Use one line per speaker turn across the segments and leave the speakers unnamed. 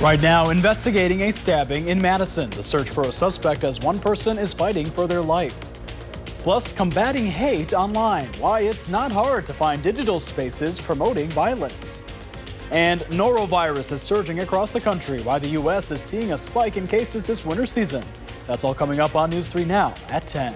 Right now, investigating a stabbing in Madison. The search for a suspect as one person is fighting for their life. Plus, combating hate online. Why it's not hard to find digital spaces promoting violence. And norovirus is surging across the country. Why the U.S. is seeing a spike in cases this winter season. That's all coming up on News 3 Now at 10.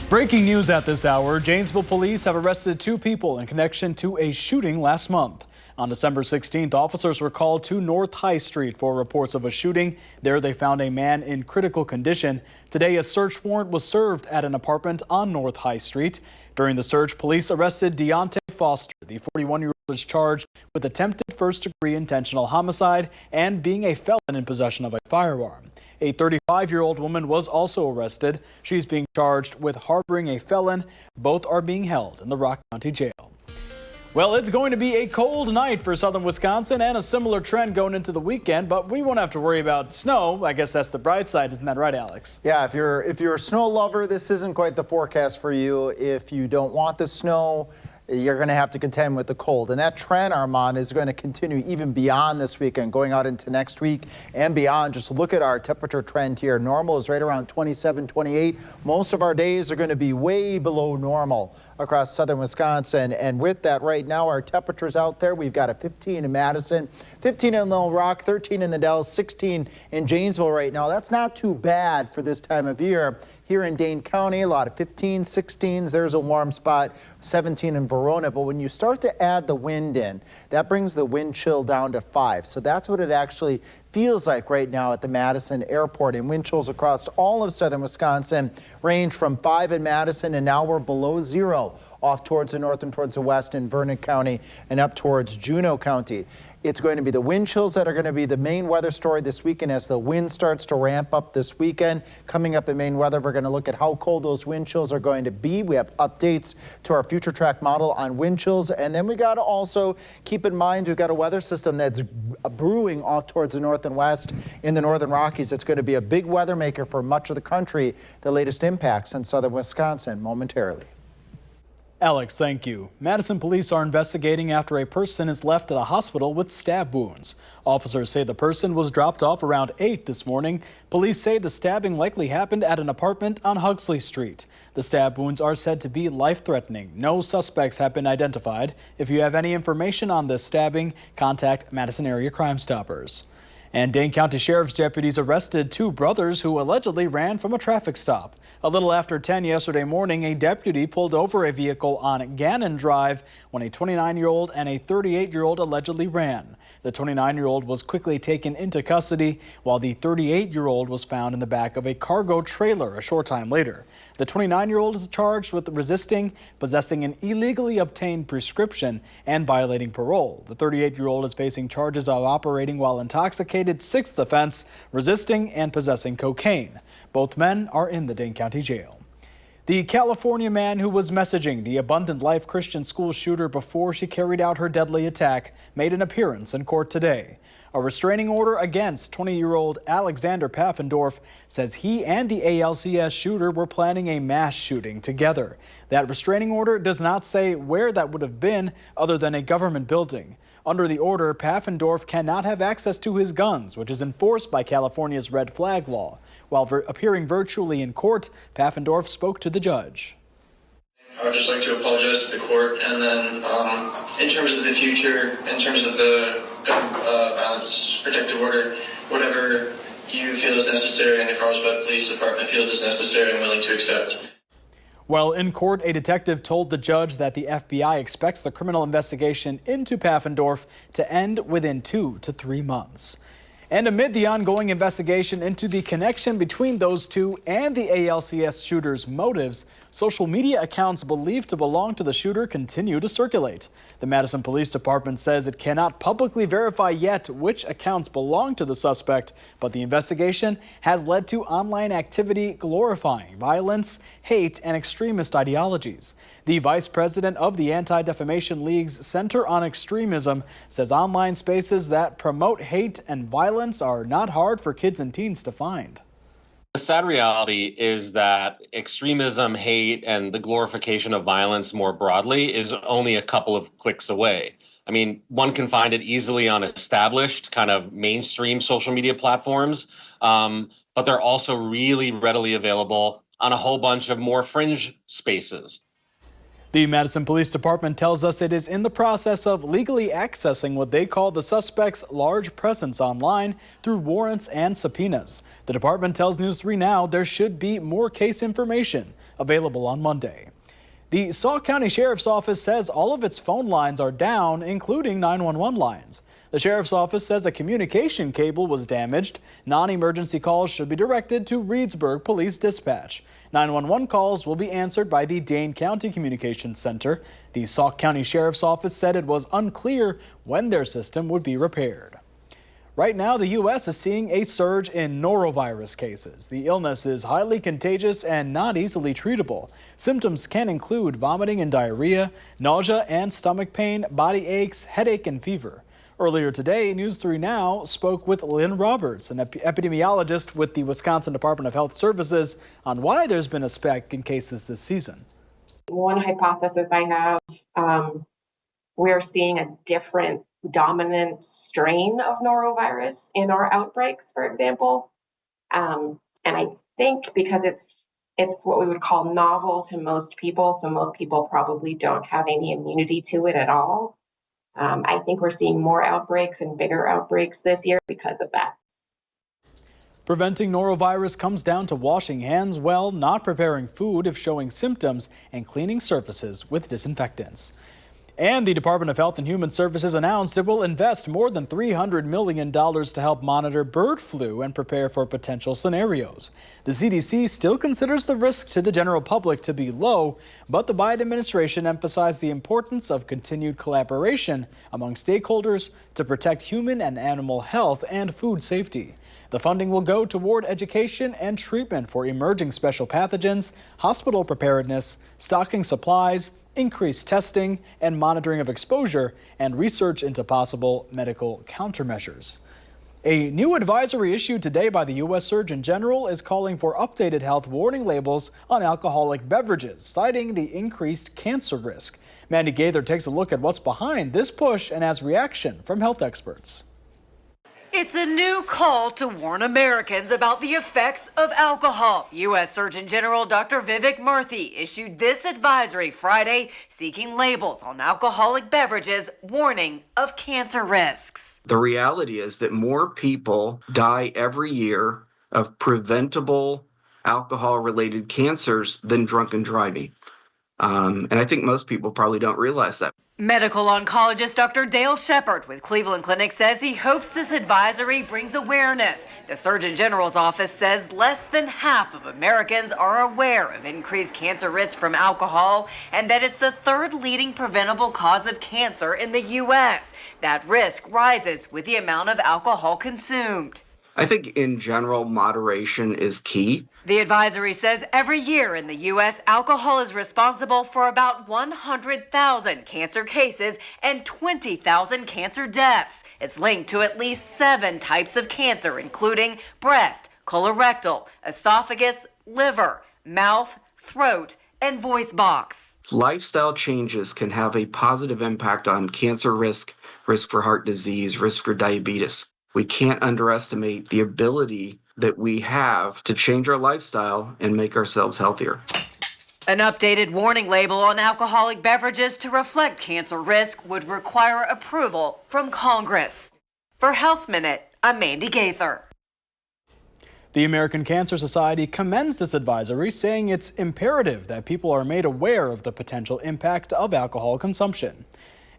Breaking news at this hour, Janesville police have arrested 2 people in connection to a shooting last month. On December 16th, officers were called to North High Street for reports of a shooting. There they found a man in critical condition. Today, a search warrant was served at an apartment on North High Street. During the search, police arrested Deontay Foster. The 41-year-old is charged with attempted first-degree intentional homicide and being a felon in possession of a firearm. A 35-year-old woman was also arrested. She's being charged with harboring a felon. Both are being held in the Rock County Jail. Well, it's going to be a cold night for southern Wisconsin and a similar trend going into the weekend, but we won't have to worry about snow. I guess that's the bright side. Isn't that right, Alex?
Yeah, if you're a snow lover, this isn't quite the forecast for you. If you don't want the snow, you're going to have to contend with the cold. And that trend, Armand, is going to continue even beyond this weekend, going out into next week and beyond. Just look at our temperature trend here. Normal is right around 27, 28. Most of our days are going to be way below normal across southern Wisconsin. And with that, right now, our temperatures out there, we've got a 15 in Madison, 15 in Little Rock, 13 in the Dells, 16 in Janesville right now. That's not too bad for this time of year. Here in Dane County, a lot of 15s, 16s. There's a warm spot, 17 in Verona. But when you start to add the wind in, that brings the wind chill down to 5. So that's what it actually feels like right now at the Madison airport. And wind chills across all of southern Wisconsin range from 5 in Madison, and now we're below 0 off towards the north and towards the west in Vernon County and up towards Juneau County. It's going to be the wind chills that are going to be the main weather story this weekend as the wind starts to ramp up this weekend. Coming up in Maine weather, we're going to look at how cold those wind chills are going to be. We have updates to our future track model on wind chills. And then we got to also keep in mind we've got a weather system that's brewing off towards the north and west in the northern Rockies. It's going to be a big weather maker for much of the country. The latest impacts in southern Wisconsin momentarily.
Alex, thank you. Madison police are investigating after a person is left at a hospital with stab wounds. Officers say the person was dropped off around 8 this morning. Police say the stabbing likely happened at an apartment on Huxley Street. The stab wounds are said to be life-threatening. No suspects have been identified. If you have any information on this stabbing, contact Madison Area Crime Stoppers. And Dane County Sheriff's deputies arrested 2 brothers who allegedly ran from a traffic stop. A little after 10 yesterday morning, a deputy pulled over a vehicle on Gannon Drive when a 29-year-old and a 38-year-old allegedly ran. The 29-year-old was quickly taken into custody, while the 38-year-old was found in the back of a cargo trailer a short time later. The 29-year-old is charged with resisting, possessing an illegally obtained prescription, and violating parole. The 38-year-old is facing charges of operating while intoxicated, 6th offense, resisting, and possessing cocaine. Both men are in the Dane County Jail. The California man who was messaging the Abundant Life Christian school shooter before she carried out her deadly attack made an appearance in court today. A restraining order against 20-year-old Alexander Pfaffendorf says he and the ALCS shooter were planning a mass shooting together. That restraining order does not say where that would have been other than a government building. Under the order, Pfaffendorf cannot have access to his guns, which is enforced by California's red flag law. While appearing virtually in court, Pfaffendorf spoke to the judge.
I would just like to apologize to the court, and then in terms of the future, in terms of the violence protective order, whatever you feel is necessary and the Carlsbad Police Department feels is necessary, I'm willing to accept.
Well, in court, a detective told the judge that the FBI expects the criminal investigation into Pfaffendorf to end within 2 to 3 months. And amid the ongoing investigation into the connection between those two and the ALCS shooter's motives, social media accounts believed to belong to the shooter continue to circulate. The Madison Police Department says it cannot publicly verify yet which accounts belong to the suspect, but the investigation has led to online activity glorifying violence, hate, and extremist ideologies. The vice president of the Anti-Defamation League's Center on Extremism says online spaces that promote hate and violence are not hard for kids and teens to find.
The sad reality is that extremism, hate, and the glorification of violence more broadly is only a couple of clicks away. I mean, one can find it easily on established kind of mainstream social media platforms, but they're also really readily available on a whole bunch of more fringe spaces.
The Madison Police Department tells us it is in the process of legally accessing what they call the suspect's large presence online through warrants and subpoenas. The department tells News 3 Now there should be more case information available on Monday. The Sauk County Sheriff's Office says all of its phone lines are down, including 911 lines. The Sheriff's Office says a communication cable was damaged. Non-emergency calls should be directed to Reedsburg Police Dispatch. 911 calls will be answered by the Dane County Communications Center. The Sauk County Sheriff's Office said it was unclear when their system would be repaired. Right now, the U.S. is seeing a surge in norovirus cases. The illness is highly contagious and not easily treatable. Symptoms can include vomiting and diarrhea, nausea and stomach pain, body aches, headache, and fever. Earlier today, News 3 Now spoke with Lynn Roberts, an epidemiologist with the Wisconsin Department of Health Services, on why there's been a spike in cases this season.
One hypothesis I have, we're seeing a different dominant strain of norovirus in our outbreaks, for example. And I think because it's what we would call novel to most people, so most people probably don't have any immunity to it at all. I think we're seeing more outbreaks and bigger outbreaks this year because of that.
Preventing norovirus comes down to washing hands well, not preparing food if showing symptoms, and cleaning surfaces with disinfectants. And the Department of Health and Human Services announced it will invest more than $300 million to help monitor bird flu and prepare for potential scenarios. The CDC still considers the risk to the general public to be low, but the Biden administration emphasized the importance of continued collaboration among stakeholders to protect human and animal health and food safety. The funding will go toward education and treatment for emerging special pathogens, hospital preparedness, stocking supplies, increased testing and monitoring of exposure, and research into possible medical countermeasures. A new advisory issued today by the U.S. Surgeon General is calling for updated health warning labels on alcoholic beverages, citing the increased cancer risk. Mandy Gaither takes a look at what's behind this push and has reaction from health experts.
It's a new call to warn Americans about the effects of alcohol. U.S. Surgeon General Dr. Vivek Murthy issued this advisory Friday, seeking labels on alcoholic beverages, warning of cancer risks.
The reality is that more people die every year of preventable alcohol-related cancers than drunken driving. And I think most people probably don't realize that.
Medical oncologist Dr. Dale Shepard with Cleveland Clinic says he hopes this advisory brings awareness. The Surgeon General's office says less than half of Americans are aware of increased cancer risk from alcohol, and that it's the third leading preventable cause of cancer in the U.S. That risk rises with the amount of alcohol consumed.
I think in general, moderation is key.
The advisory says every year in the U.S., alcohol is responsible for about 100,000 cancer cases and 20,000 cancer deaths. It's linked to at least 7 types of cancer, including breast, colorectal, esophagus, liver, mouth, throat, and voice box.
Lifestyle changes can have a positive impact on cancer risk, risk for heart disease, risk for diabetes. We can't underestimate the ability that we have to change our lifestyle and make ourselves healthier.
An updated warning label on alcoholic beverages to reflect cancer risk would require approval from Congress. For Health Minute, I'm Mandy Gaither.
The American Cancer Society commends this advisory, saying it's imperative that people are made aware of the potential impact of alcohol consumption.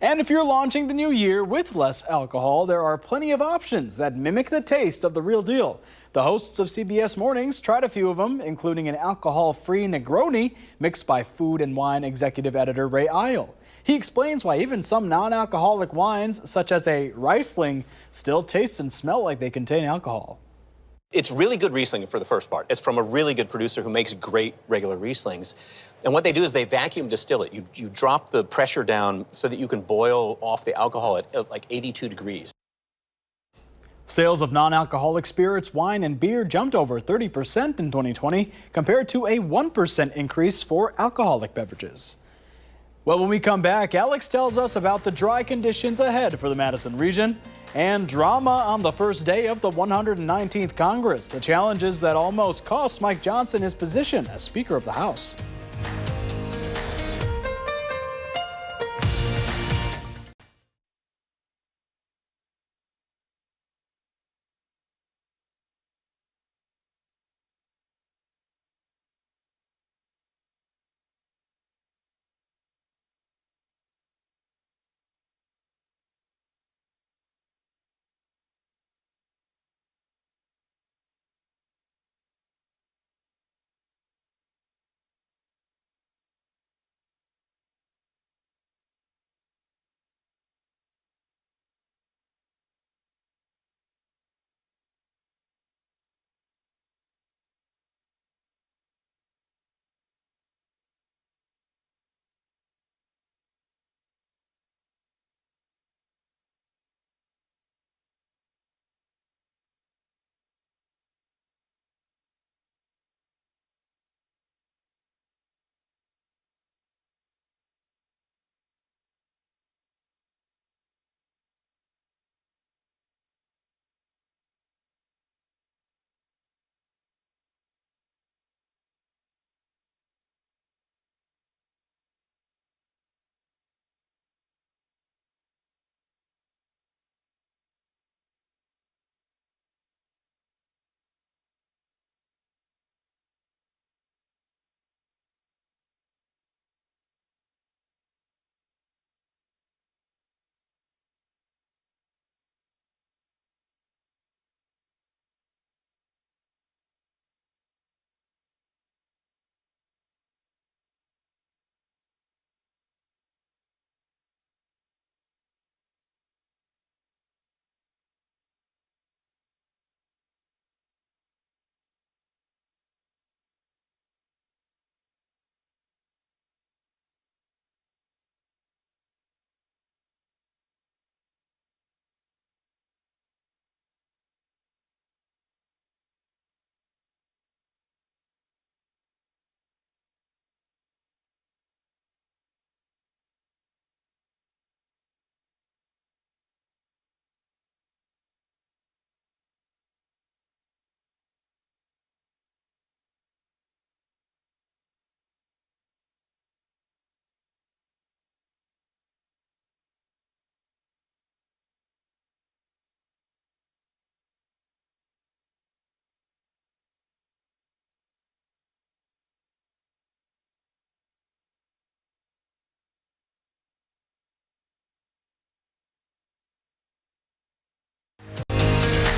And if you're launching the new year with less alcohol, there are plenty of options that mimic the taste of the real deal. The hosts of CBS Mornings tried a few of them, including an alcohol-free Negroni mixed by Food and Wine executive editor Ray Isle. He explains why even some non-alcoholic wines, such as a Riesling, still taste and smell like they contain alcohol.
It's really good Riesling for the first part. It's from a really good producer who makes great regular Rieslings. And what they do is they vacuum distill it. You drop the pressure down so that you can boil off the alcohol at like 82 degrees.
Sales of non-alcoholic spirits, wine, and beer jumped over 30% in 2020 compared to a 1% increase for alcoholic beverages. Well, when we come back, Alex tells us about the dry conditions ahead for the Madison region and drama on the first day of the 119th Congress, the challenges that almost cost Mike Johnson his position as Speaker of the House.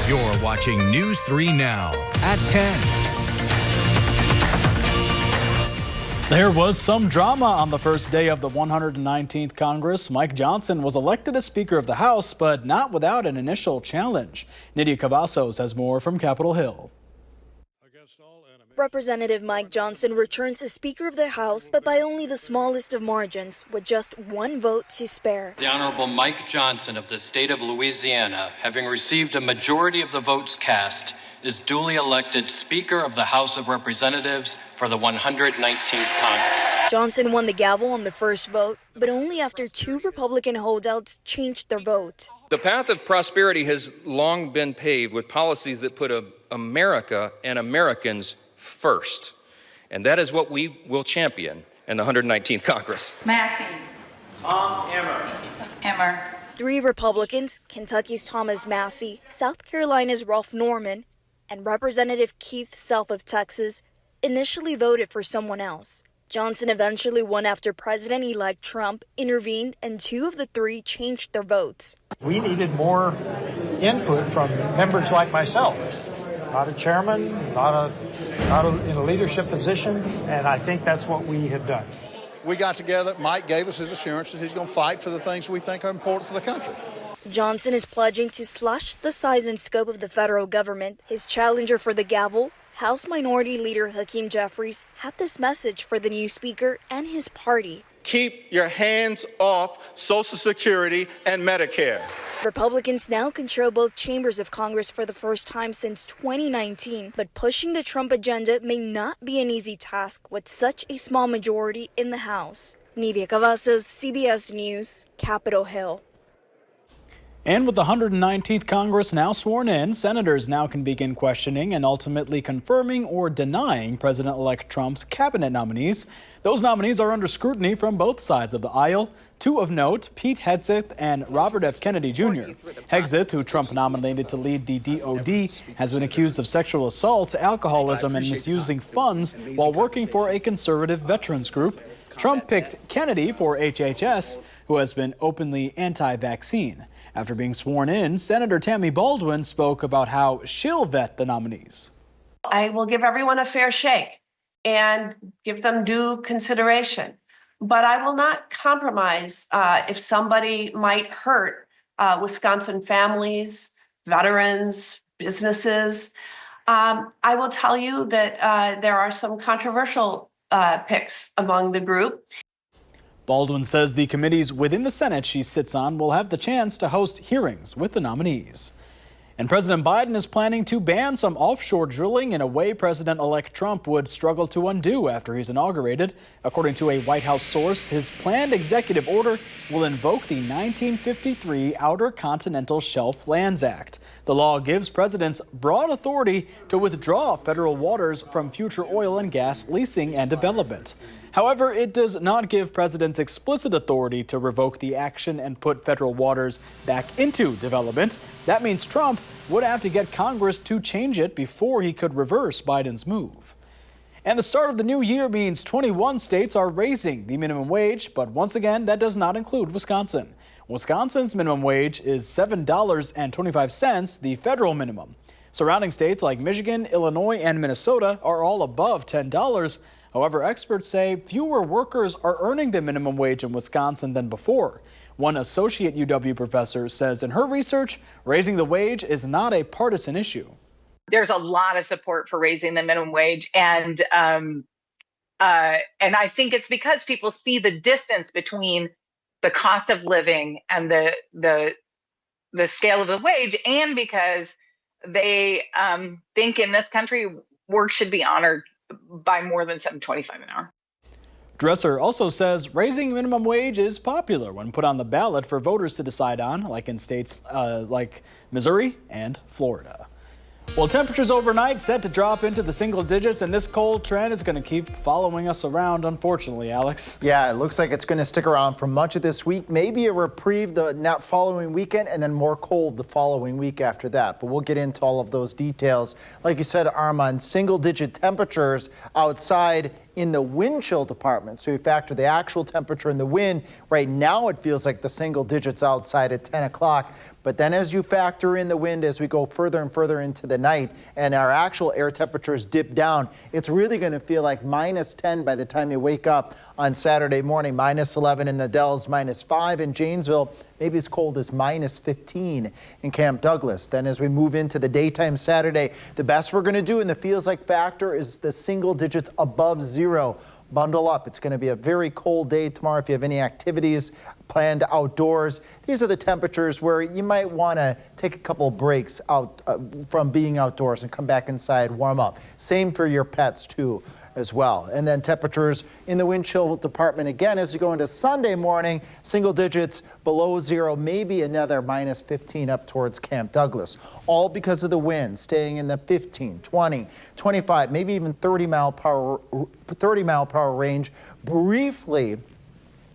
You're watching News 3 Now at 10.
There was some drama on the first day of the 119th Congress. Mike Johnson was elected as Speaker of the House, but not without an initial challenge. Nydia Cavazos has more from Capitol Hill.
Representative Mike Johnson returns as Speaker of the House, but by only the smallest of margins, with just one vote to spare.
The Honorable Mike Johnson of the state of Louisiana, having received a majority of the votes cast, is duly elected Speaker of the House of Representatives for the 119th Congress.
Johnson won the gavel on the first vote, but only after two Republican holdouts changed their vote.
The path of prosperity has long been paved with policies that put America and Americans first. And that is what we will champion in the 119th Congress.
Massey. Emmer.
Three Republicans, Kentucky's Thomas Massey, South Carolina's Ralph Norman, and Representative Keith Self of Texas, initially voted for someone else. Johnson eventually won after President-elect Trump intervened and two of the three changed their votes.
We needed more input from members like myself. Not a chairman, not in a leadership position, and I think that's what we have done.
We got together, Mike gave us his assurances he's going to fight for the things we think are important for the country.
Johnson is pledging to slash the size and scope of the federal government. His challenger for the gavel, House Minority Leader Hakeem Jeffries, had this message for the new speaker and his party.
Keep your hands off Social Security and Medicare.
Republicans now control both chambers of Congress for the first time since 2019, but pushing the Trump agenda may not be an easy task with such a small majority in the House. Nidia Cavazos, CBS News, Capitol Hill.
And with the 119th Congress now sworn in, senators now can begin questioning and ultimately confirming or denying President-elect Trump's cabinet nominees. Those nominees are under scrutiny from both sides of the aisle. Two of note, Pete Hegseth and Robert F. Kennedy Jr. Hegseth, who Trump nominated to lead the DOD, has been accused of sexual assault, alcoholism, and misusing funds while working for a conservative veterans group. Trump picked Kennedy for HHS, who has been openly anti-vaccine. After being sworn in, Senator Tammy Baldwin spoke about how she'll vet the nominees.
I will give everyone a fair shake and give them due consideration, but I will not compromise if somebody might hurt Wisconsin families, veterans, businesses. I will tell you that there are some controversial picks among the group.
Baldwin says the committees within the Senate she sits on will have the chance to host hearings with the nominees. And President Biden is planning to ban some offshore drilling in a way President-elect Trump would struggle to undo after he's inaugurated. According to a White House source, his planned executive order will invoke the 1953 Outer Continental Shelf Lands Act. The law gives presidents broad authority to withdraw federal waters from future oil and gas leasing and development. However, it does not give presidents explicit authority to revoke the action and put federal waters back into development. That means Trump would have to get Congress to change it before he could reverse Biden's move. And the start of the new year means 21 states are raising the minimum wage, but once again, that does not include Wisconsin. Wisconsin's minimum wage is $7.25, the federal minimum. Surrounding states like Michigan, Illinois, and Minnesota are all above $10. However, experts say fewer workers are earning the minimum wage in Wisconsin than before. One associate UW professor says in her research, raising the wage is not a partisan issue.
There's a lot of support for raising the minimum wage, and I think it's because people see the distance between the cost of living and the scale of the wage, and because they think in this country work should be honored by more than $7.25 an hour.
Dresser also says raising minimum wage is popular when put on the ballot for voters to decide on, like in states like Missouri and Florida. Well, temperatures overnight set to drop into the single digits, and this cold trend is going to keep following us around, unfortunately, Alex.
Yeah, it looks like it's going to stick around for much of this week. Maybe a reprieve the following weekend, and then more cold the following week after that. But we'll get into all of those details. Like you said, Armand, single-digit temperatures outside in the wind chill department. So you factor the actual temperature in the wind. Right now it feels like the single digits outside at 10 o'clock. But then as you factor in the wind as we go further and further into the night and our actual air temperatures dip down, it's really going to feel like -10 by the time you wake up on Saturday morning. -11 in the Dells, -5 in Janesville, maybe as cold as -15 in Camp Douglas. Then as we move into the daytime Saturday, the best we're going to do in the feels like factor is the single digits above zero. Bundle up. It's going to be a very cold day tomorrow if you have any activities planned outdoors. These are the temperatures where you might want to take a couple of breaks out from being outdoors and come back inside, warm up. Same for your pets too as well. And then temperatures in the wind chill department again as you go into Sunday morning, single digits below zero, maybe another -15 up towards Camp Douglas. All because of the wind staying in the 15, 20, 25, maybe even 30 mile per hour range, briefly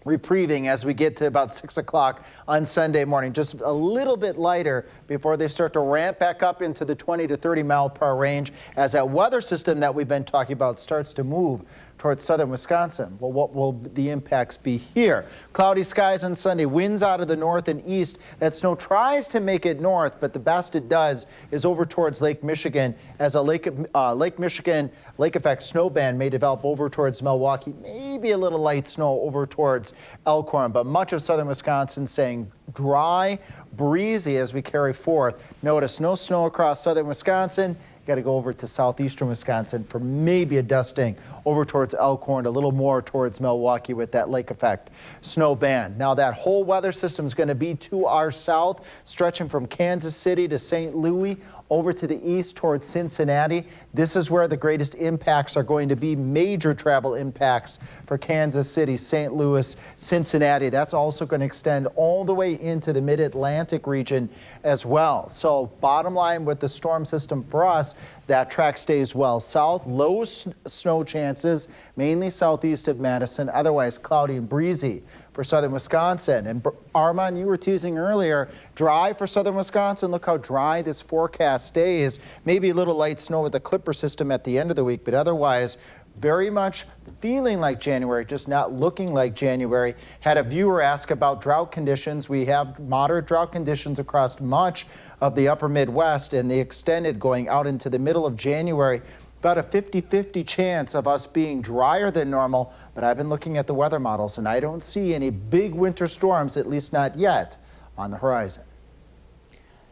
reprieving as we get to about 6 o'clock on Sunday morning, just a little bit lighter before they start to ramp back up into the 20 to 30 mile per hour range as that weather system that we've been talking about starts to move towards southern Wisconsin. Well, what will the impacts be here? Cloudy skies on Sunday, winds out of the north and east. That snow tries to make it north, but the best it does is over towards Lake Michigan as a Lake Michigan lake effect snow band may develop over towards Milwaukee, maybe a little light snow over towards Elkhorn, but much of southern Wisconsin staying dry, breezy as we carry forth. Notice no snow across southern Wisconsin You got to go over to southeastern Wisconsin for maybe a dusting over towards Elkhorn, a little more towards Milwaukee with that lake effect snow band. Now that whole weather system is going to be to our south, stretching from Kansas City to St. Louis, over to the east towards Cincinnati. This is where the greatest impacts are going to be, major travel impacts for Kansas City, St. Louis, Cincinnati. That's also going to extend all the way into the mid-Atlantic region as well. So bottom line with the storm system for us, that track stays well south, low snow chances, mainly southeast of Madison, otherwise cloudy and breezy for southern Wisconsin. And Armand, you were teasing earlier, dry for southern Wisconsin. Look how dry this forecast stays. Maybe a little light snow with the Clipper system at the end of the week, but otherwise very much feeling like January, just not looking like January. Had a viewer ask about drought conditions. We have moderate drought conditions across much of the upper Midwest, and they extended going out into the middle of January. About a 50-50 chance of us being drier than normal, but I've been looking at the weather models and I don't see any big winter storms, at least not yet, on the horizon.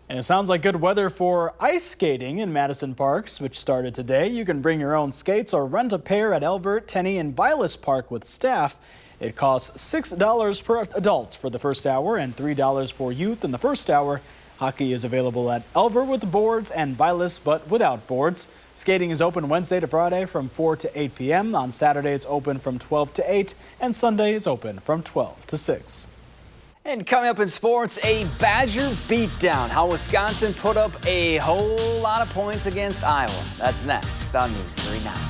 And it sounds like good weather for ice skating in Madison Parks, which started today. You can bring your own skates or rent a pair at Elvert, Tenney, and Vilas Park with staff. It costs $6 per adult for the first hour and $3 for youth in the first hour. Hockey is available at Elvert with boards and Vilas but without boards. Skating is open Wednesday to Friday from 4 to 8 p.m. On Saturday, it's open from 12 to 8, and Sunday is open from 12 to 6.
And coming up in sports, a Badger beatdown. How Wisconsin put up a whole lot of points against Iowa. That's next on News 3 Now.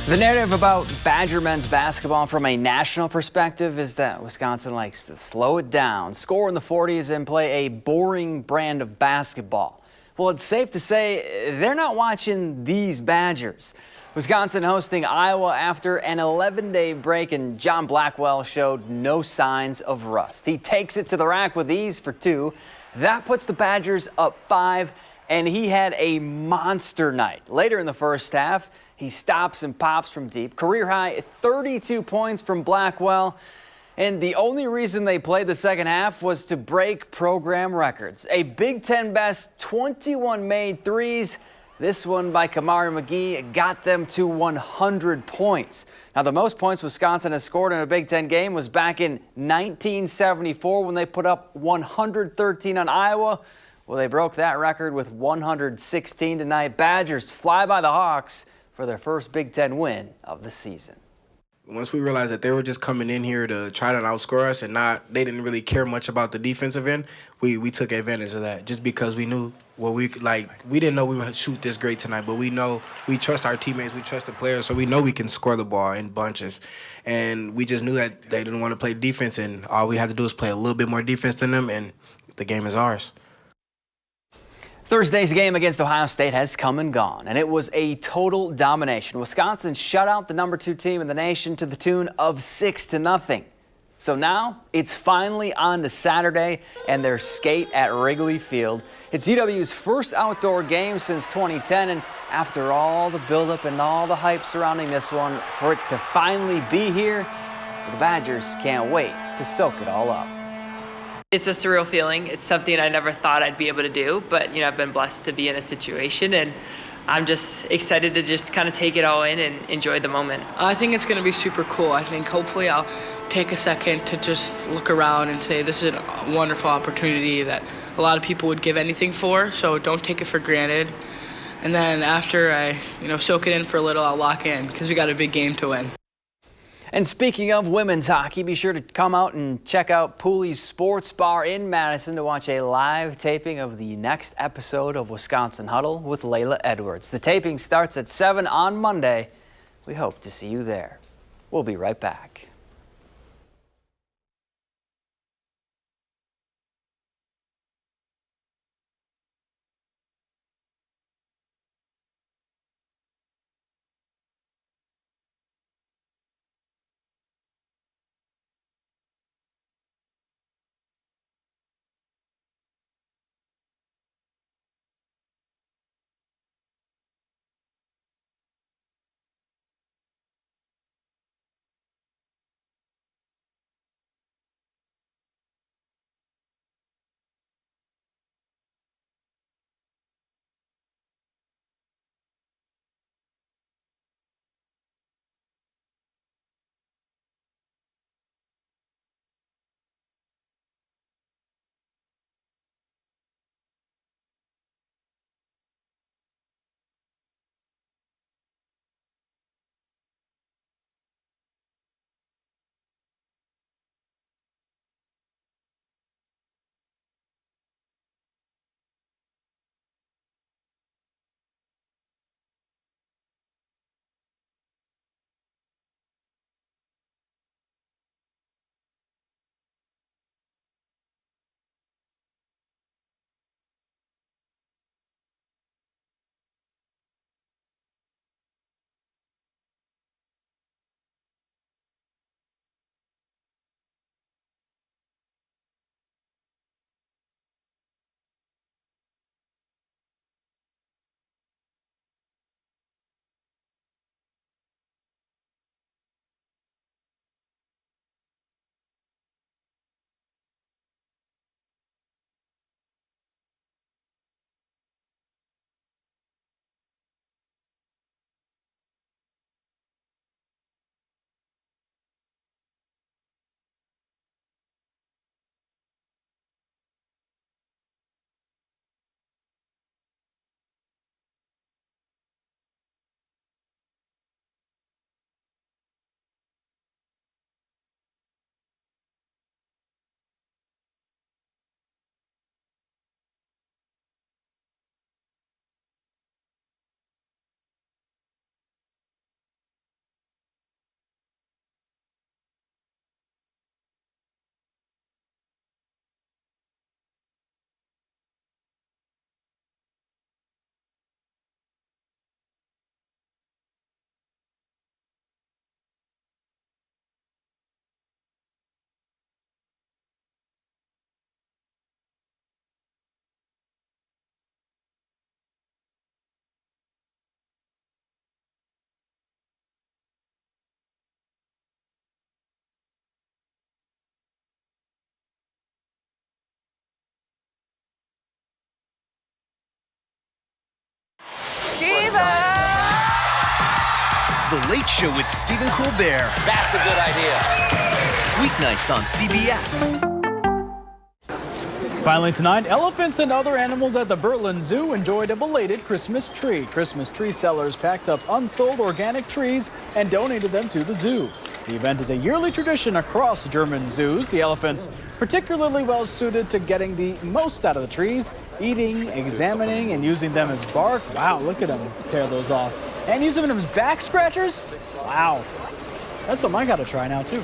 The narrative about Badger men's basketball from a national perspective is that Wisconsin likes to slow it down, score in the 40s, and play a boring brand of basketball. Well, it's safe to say they're not watching these Badgers. Wisconsin hosting Iowa after an 11-day break, and John Blackwell showed no signs of rust. He takes it to the rack with ease for 2. That puts the Badgers up 5, and he had a monster night. Later in the first half, he stops and pops from deep. Career high 32 points from Blackwell. And the only reason they played the second half was to break program records. A Big Ten best 21 made threes. This one by Kamari McGee got them to 100 points. Now, the most points Wisconsin has scored in a Big Ten game was back in 1974 when they put up 113 on Iowa. Well, they broke that record with 116 tonight. Badgers fly by the Hawks for their first Big Ten win of the season.
Once we realized that they were just coming in here to try to outscore us and they didn't really care much about the defensive end, we took advantage of that just because we knew we didn't know we would shoot this great tonight, but we know we trust our teammates, we trust the players, so we know we can score the ball in bunches. And we just knew that they didn't want to play defense, and all we had to do is play a little bit more defense than them, and the game is ours.
Thursday's game against Ohio State has come and gone, and it was a total domination. Wisconsin shut out the number 2 team in the nation to the tune of 6-0. So now it's finally on to Saturday and their skate at Wrigley Field. It's UW's first outdoor game since 2010, and after all the buildup and all the hype surrounding this one, for it to finally be here, the Badgers can't wait to soak it all up.
It's a surreal feeling. It's something I never thought I'd be able to do, but I've been blessed to be in a situation, and I'm just excited to just kind of take it all in and enjoy the moment.
I think it's going to be super cool. I think hopefully I'll take a second to just look around and say this is a wonderful opportunity that a lot of people would give anything for, so don't take it for granted. And then after I soak it in for a little, I'll lock in because we got a big game to win.
And speaking of women's hockey, be sure to come out and check out Pooley's Sports Bar in Madison to watch a live taping of the next episode of Wisconsin Huddle with Layla Edwards. The taping starts at 7 on Monday. We hope to see you there. We'll be right back.
The Late Show with Stephen Colbert.
That's a good idea.
Weeknights on CBS.
Finally tonight, elephants and other animals at the Berlin Zoo enjoyed a belated Christmas tree. Christmas tree sellers packed up unsold organic trees and donated them to the zoo. The event is a yearly tradition across German zoos. The elephants particularly well suited to getting the most out of the trees, eating, examining, and using them as bark. Wow, look at them tear those off. And using them as back scratchers? Wow. That's something I gotta try now too.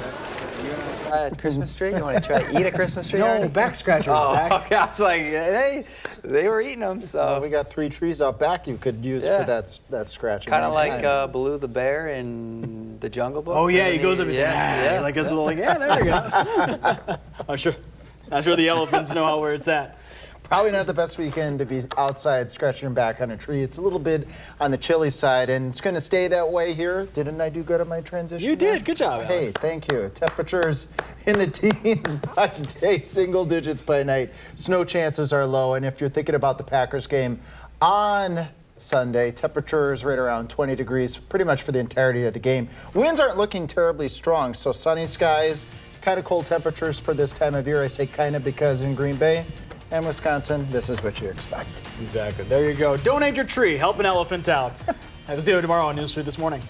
A Christmas tree? You want to try eat a Christmas tree?
No, back scratchers, Zach.
Okay, I was like, they were eating them, so.
Well, we got 3 trees out back you could use for that scratching.
Kind of like Baloo the bear in the Jungle Book.
Oh yeah, he goes up and says, like us a little, there we go. I'm sure the elephants know where it's at.
Probably not the best weekend to be outside scratching your back on a tree. It's a little bit on the chilly side, and it's going to stay that way here. Didn't I do good at my transition?
You did. Good job, Alex.
Hey, thank you. Temperatures in the teens by day, single digits by night. Snow chances are low, and if you're thinking about the Packers game on Sunday, temperatures right around 20 degrees pretty much for the entirety of the game. Winds aren't looking terribly strong, so sunny skies, kind of cold temperatures for this time of year. I say kind of because in Green Bay and Wisconsin, this is what you expect.
Exactly. There you go. Donate your tree. Help an elephant out. Have a see you tomorrow on News 3 This Morning.